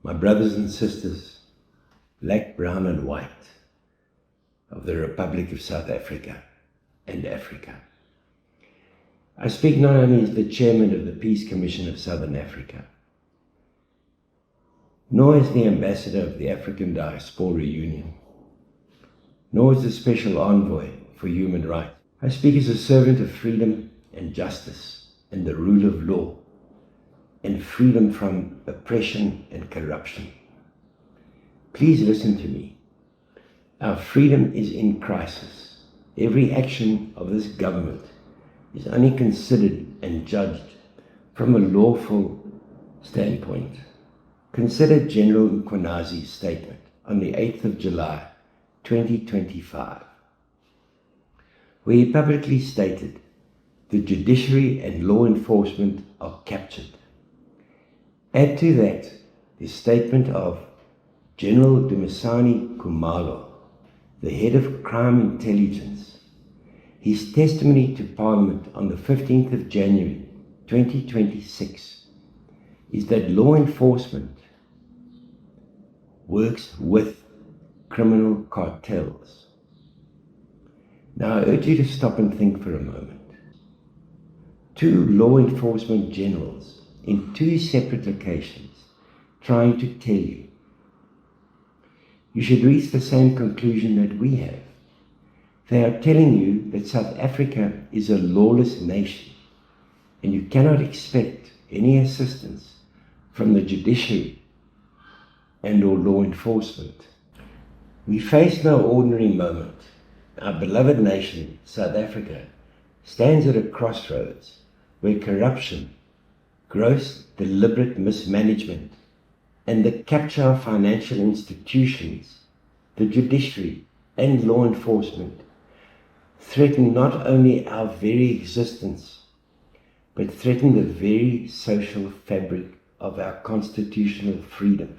my brothers and sisters, black, brown and white, of the Republic of South Africa and Africa. I speak not only as the chairman of the Peace Commission of Southern Africa, nor as the ambassador of the African Daspora Union, nor as the special envoy for human rights. I speak as a servant of freedom and justice and the rule of law and freedom from oppression and corruption. Please listen to me. Our freedom is in crisis. Every action of this government is only considered and judged from a lawful standpoint. Consider General Mkhonazi's statement on the 8th of July, 2025, where he publicly stated the judiciary and law enforcement are captured. Add to that the statement of General Dumisani Khumalo, the head of crime intelligence. His testimony to Parliament on the 15th of January 2026 is that law enforcement works with criminal cartels. Now I urge you to stop and think for a moment. Two law enforcement generals in two separate occasions trying to tell you. You should reach the same conclusion that we have. They are telling you that South Africa is a lawless nation and you cannot expect any assistance from the judiciary and or law enforcement. We face no ordinary moment. Our beloved nation, South Africa, stands at a crossroads where corruption, gross deliberate mismanagement, and the capture of financial institutions, the judiciary and law enforcement threaten not only our very existence, but threaten the very social fabric of our constitutional freedom.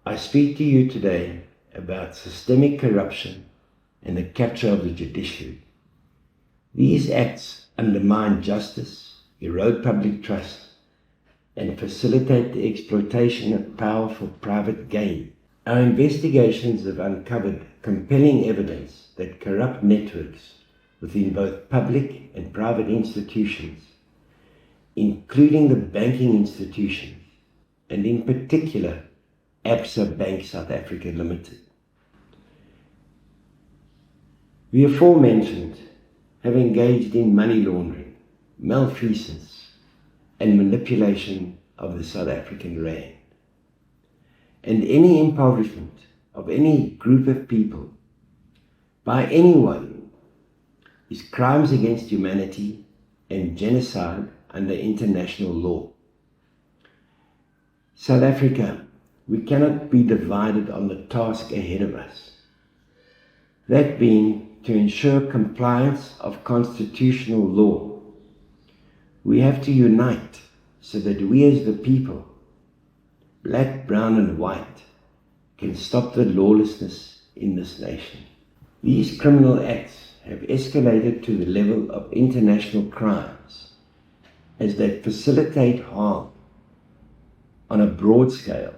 I speak to you today about systemic corruption and the capture of the judiciary. These acts undermine justice, erode public trust, and facilitate the exploitation of power for private gain. Our investigations have uncovered compelling evidence that corrupt networks within both public and private institutions, including the banking institutions, and in particular, Absa Bank South Africa Limited. The aforementioned have engaged in money laundering, malfeasance, and manipulation of the South African rand. And any impoverishment of any group of people by anyone is crimes against humanity and genocide under international law. South Africa, we cannot be divided on the task ahead of us. That being to ensure compliance of constitutional law. We have to unite so that we as the people, black, brown and white, can stop the lawlessness in this nation. These criminal acts have escalated to the level of international crimes as they facilitate harm on a broad scale,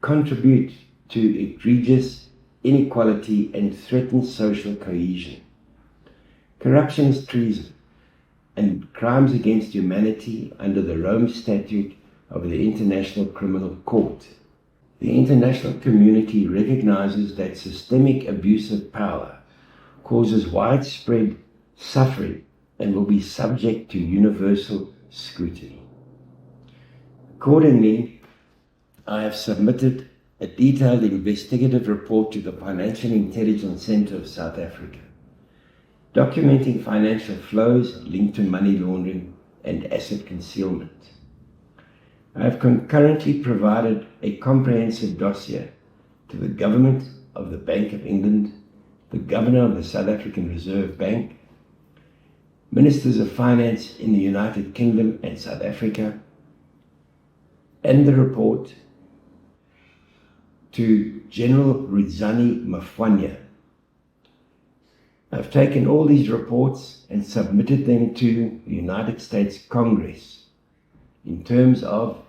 contribute to egregious inequality and threaten social cohesion. Corruption is treason and crimes against humanity under the Rome Statute of the International Criminal Court. The international community recognizes that systemic abuse of power causes widespread suffering and will be subject to universal scrutiny. Accordingly, I have submitted a detailed investigative report to the Financial Intelligence Center of South Africa, documenting financial flows linked to money laundering and asset concealment. I have concurrently provided a comprehensive dossier to the Government of the Bank of England, the Governor of the South African Reserve Bank, Ministers of Finance in the United Kingdom and South Africa, and the report to General Rudzani Maphwanya. I've taken all these reports and submitted them to the United States Congress in terms of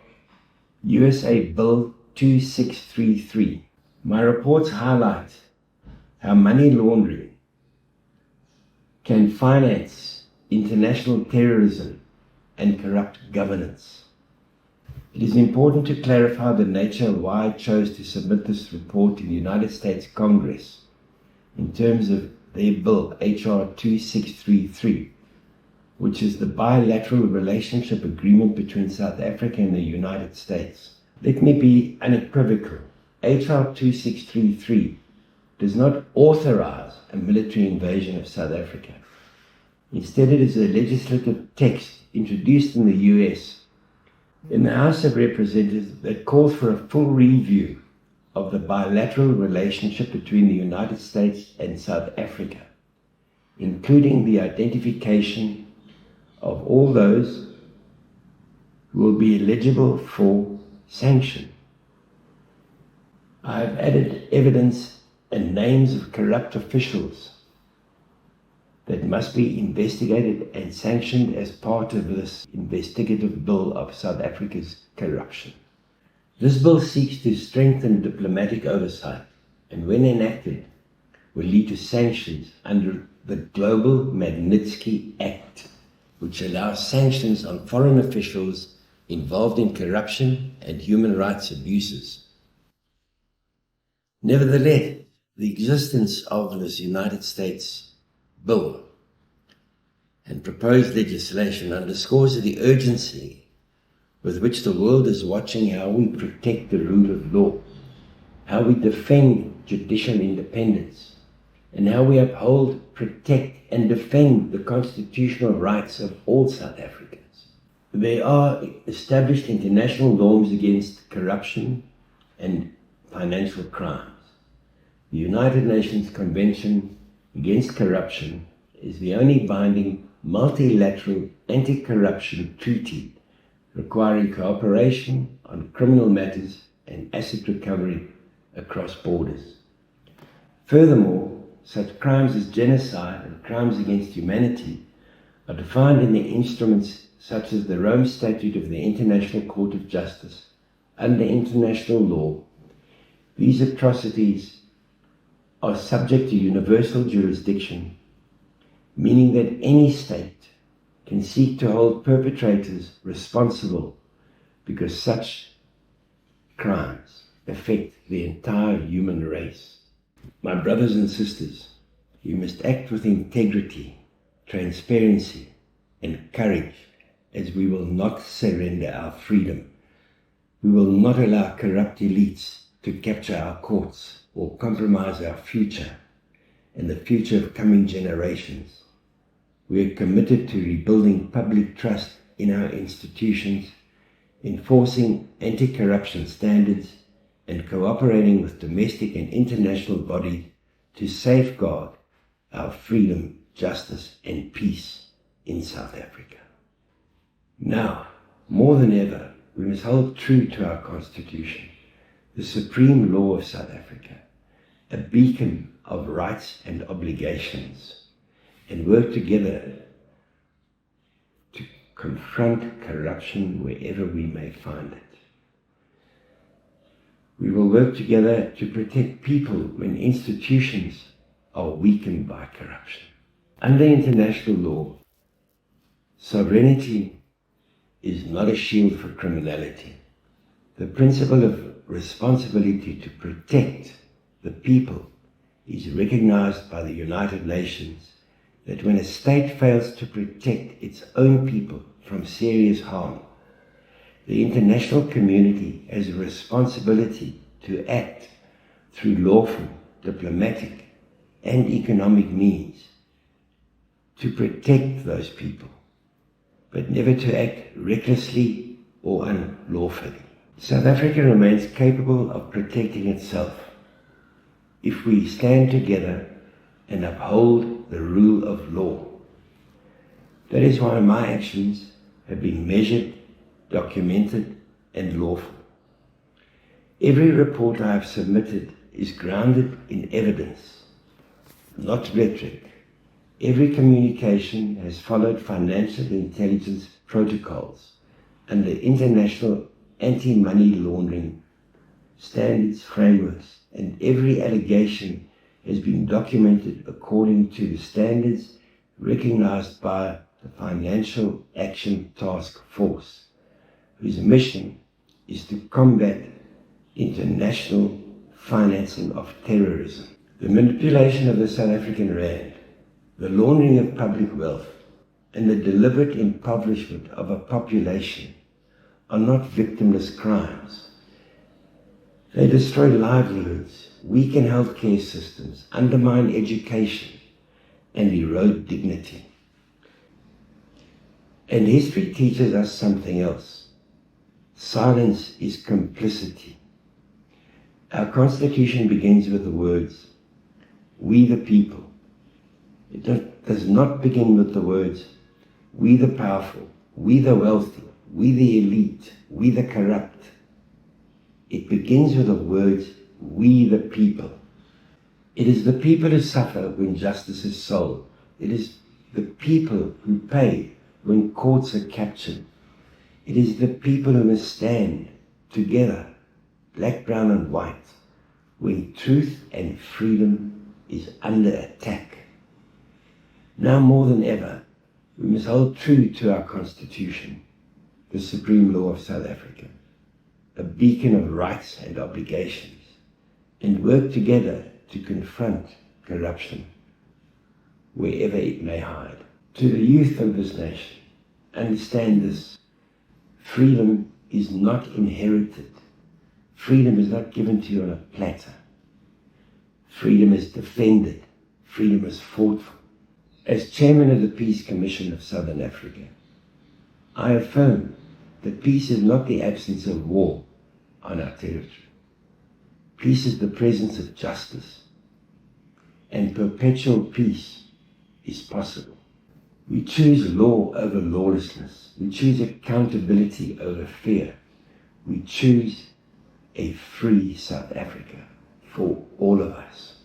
USA Bill 2633. My reports highlight how money laundering can finance international terrorism and corrupt governance. It is important to clarify the nature of why I chose to submit this report to the United States Congress in terms of their bill, H.R. 2633, which is the bilateral relationship agreement between South Africa and the United States. Let me be unequivocal. H.R. 2633 does not authorize a military invasion of South Africa. Instead, it is a legislative text introduced in the US in the House of Representatives that calls for a full review of the bilateral relationship between the United States and South Africa, including the identification of all those who will be eligible for sanction. I have added evidence and names of corrupt officials that must be investigated and sanctioned as part of this investigative bill of South Africa's corruption. This bill seeks to strengthen diplomatic oversight and, when enacted, will lead to sanctions under the Global Magnitsky Act, which allows sanctions on foreign officials involved in corruption and human rights abuses. Nevertheless, the existence of this United States bill and proposed legislation underscores the urgency with which the world is watching how we protect the rule of law, how we defend judicial independence, and how we uphold, protect, and defend the constitutional rights of all South Africans. There are established international norms against corruption and financial crimes. The United Nations Convention Against Corruption is the only binding multilateral anti-corruption treaty requiring cooperation on criminal matters and asset recovery across borders. Furthermore, such crimes as genocide and crimes against humanity are defined in the instruments such as the Rome Statute of the International Court of Justice. Under international law, these atrocities are subject to universal jurisdiction, meaning that any state can seek to hold perpetrators responsible because such crimes affect the entire human race. My brothers and sisters, you must act with integrity, transparency, and courage, as we will not surrender our freedom. We will not allow corrupt elites to capture our courts or compromise our future and the future of coming generations. We are committed to rebuilding public trust in our institutions, enforcing anti-corruption standards, and cooperating with domestic and international bodies to safeguard our freedom, justice, and peace in South Africa. Now, more than ever, we must hold true to our Constitution, the supreme law of South Africa, a beacon of rights and obligations, and work together to confront corruption wherever we may find it. We will work together to protect people when institutions are weakened by corruption. Under international law, sovereignty is not a shield for criminality. The principle of responsibility to protect the people is recognized by the United Nations, that when a state fails to protect its own people from serious harm, the international community has a responsibility to act through lawful, diplomatic, and economic means to protect those people, but never to act recklessly or unlawfully. South Africa remains capable of protecting itself if we stand together and uphold the rule of law. That is why my actions have been measured, documented, and lawful. Every report I have submitted is grounded in evidence, not rhetoric. Every communication has followed financial intelligence protocols under international anti-money laundering standards, frameworks, and every allegation has been documented according to the standards recognized by the Financial Action Task Force, whose mission is to combat international financing of terrorism. The manipulation of the South African rand, the laundering of public wealth, and the deliberate impoverishment of a population are not victimless crimes. They destroy livelihoods, weaken healthcare systems, undermine education, and erode dignity. And history teaches us something else. Silence is complicity. Our Constitution begins with the words, "We the people." It does not begin with the words, "We the powerful, we the wealthy, we the elite, we the corrupt." It begins with the words, "We the people." It is the people who suffer when justice is sold. It is the people who pay when courts are captured. It is the people who must stand together, black, brown, and white, when truth and freedom is under attack. Now more than ever, we must hold true to our Constitution, the supreme law of South Africa, a beacon of rights and obligations, and work together to confront corruption wherever it may hide. To the youth of this nation, understand this: freedom is not inherited. Freedom is not given to you on a platter. Freedom is defended. Freedom is fought for. As chairman of the Peace Commission of Southern Africa, I affirm that peace is not the absence of war on our territory. Peace is the presence of justice, and perpetual peace is possible. We choose law over lawlessness. We choose accountability over fear. We choose a free South Africa for all of us.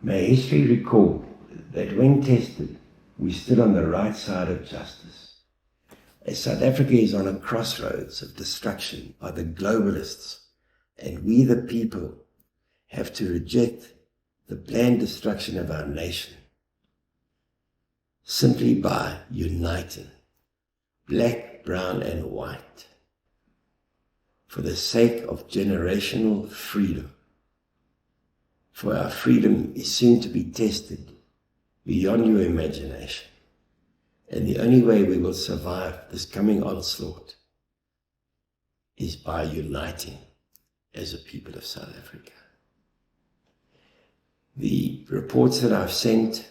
May history recall that when tested, we stood on the right side of justice. As South Africa is on a crossroads of destruction by the globalists, and we the people have to reject the planned destruction of our nation simply by uniting, black, brown, and white, for the sake of generational freedom. For our freedom is soon to be tested beyond your imagination, and the only way we will survive this coming onslaught is by uniting as a people of South Africa. The reports that I've sent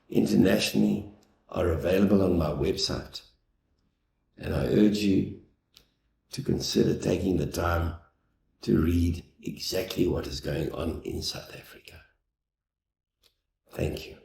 internationally are available on my website, and I urge you to consider taking the time to read exactly what is going on in South Africa. Thank you.